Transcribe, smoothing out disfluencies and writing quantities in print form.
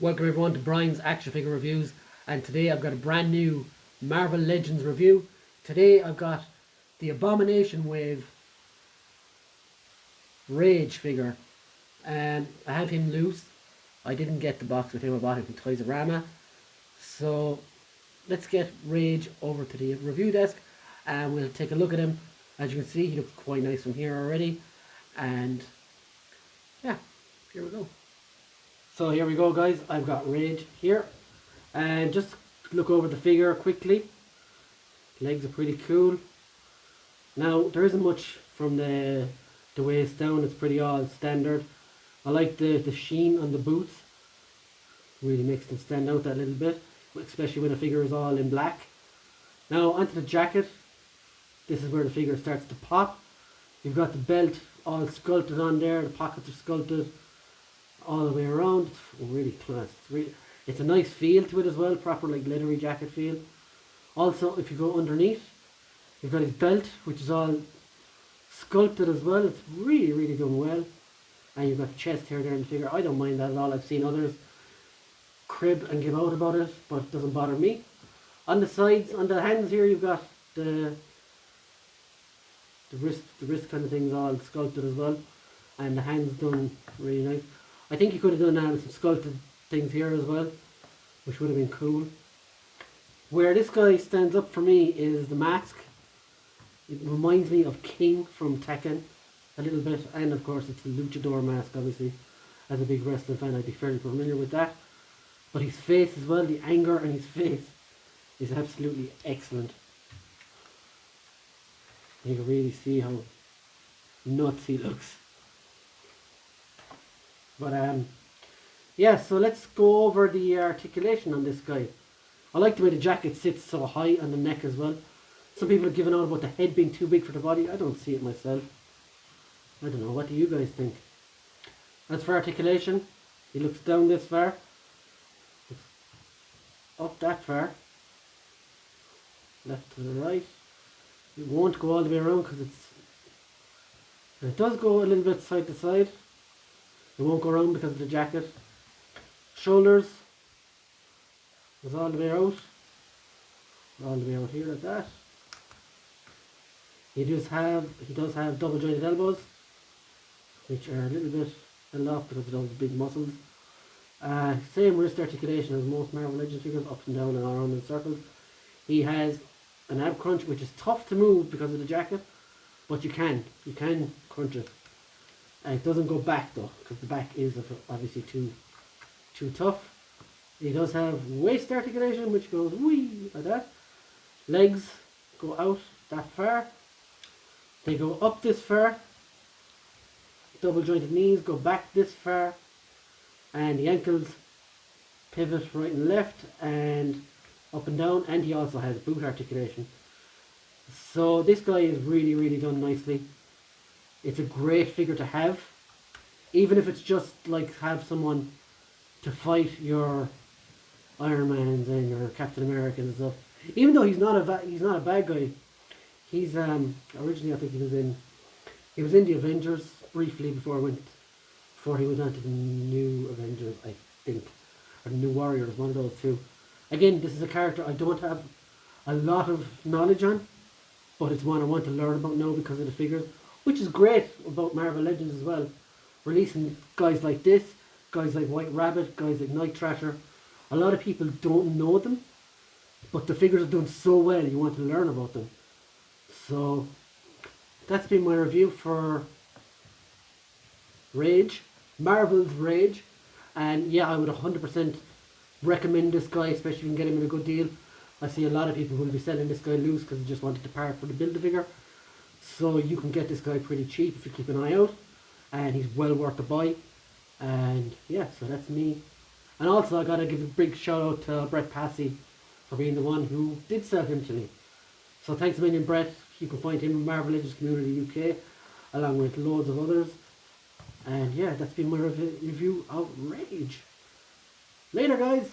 Welcome everyone to Brian's Action Figure Reviews, and today I've got a brand new Marvel Legends review. Today I've got the Abomination Wave Rage figure, and I have him loose. I didn't get the box with him, I bought him from Toys-R-Us. So let's get Rage over to the review desk and we'll take a look at him. As you can see, he looks quite nice from here already, and yeah, here we go. So here we go guys, I've got Rage here, and just look over the figure quickly. Legs are pretty cool. Now there isn't much from the waist down, it's pretty all standard. I like the sheen on the boots, really makes them stand out that little bit, especially when a figure is all in black. Now onto the jacket, this is where the figure starts to pop. You've got the belt all sculpted on there, the pockets are sculpted all the way around. It's really class. It's a nice feel to it as well, proper like leathery jacket feel. Also, if you go underneath, you've got his belt, which is all sculpted as well. It's really done well. And you've got the chest here there in the figure. I don't mind that at all. I've seen others crib and give out about it, but it doesn't bother me. On the sides, on the hands here, you've got the wrist kind of things all sculpted as well, and the hands done really nice. I think you could have done some sculpted things here as well, which would have been cool. Where this guy stands up for me is the mask. It reminds me of King from Tekken a little bit, and of course it's the luchador mask. Obviously, as a big wrestling fan, I'd be fairly familiar with that. But his face as well, the anger on his face is absolutely excellent. You can really see how nuts he looks. But yeah, so let's go over the articulation on this guy. I like the way the jacket sits so high on the neck as well. Some people are giving out about the head being too big for the body. I don't see it myself. I don't know, what do you guys think? As for articulation, he looks down this far, up that far, left to the right. It won't go all the way around because it does go a little bit side to side. It won't go around because of the jacket. Shoulders goes all the way out here like that. He does have double jointed elbows, which are a little bit held off because of those big muscles. Same wrist articulation as most Marvel Legends figures, up and down and around in circles. He has an ab crunch, which is tough to move because of the jacket, but you can crunch it. It doesn't go back though, because the back is obviously too tough. He does have waist articulation, which goes wee like that. Legs go out that far. They go up this far. Double jointed knees go back this far. And the ankles pivot right and left and up and down. And he also has boot articulation. So this guy is really done nicely. It's a great figure to have, even if it's just like have someone to fight your Iron Mans and your Captain America and stuff. Even though he's not a bad guy. He's originally, I think he was in the Avengers briefly before he went on to the New Avengers, I think, or the New Warriors, one of those two. Again, this is a character I don't have a lot of knowledge on, but it's one I want to learn about now because of the figures. Which is great about Marvel Legends as well. Releasing guys like this, guys like White Rabbit, guys like Night Thrasher. A lot of people don't know them, but the figures are done so well you want to learn about them. So that's been my review for Rage, Marvel's Rage. And yeah, I would 100% recommend this guy, especially if you can get him at a good deal. I see a lot of people who will be selling this guy loose because they just wanted to part for the Build-A-Figure. So you can get this guy pretty cheap if you keep an eye out, and he's well worth the buy. And yeah, so that's me. And also I gotta give a big shout out to Brett Passy for being the one who did sell him to me. So thanks a million, Brett. You can find him in Marvel Legends Community UK along with loads of others. And yeah, that's been my review of Rage. Later guys.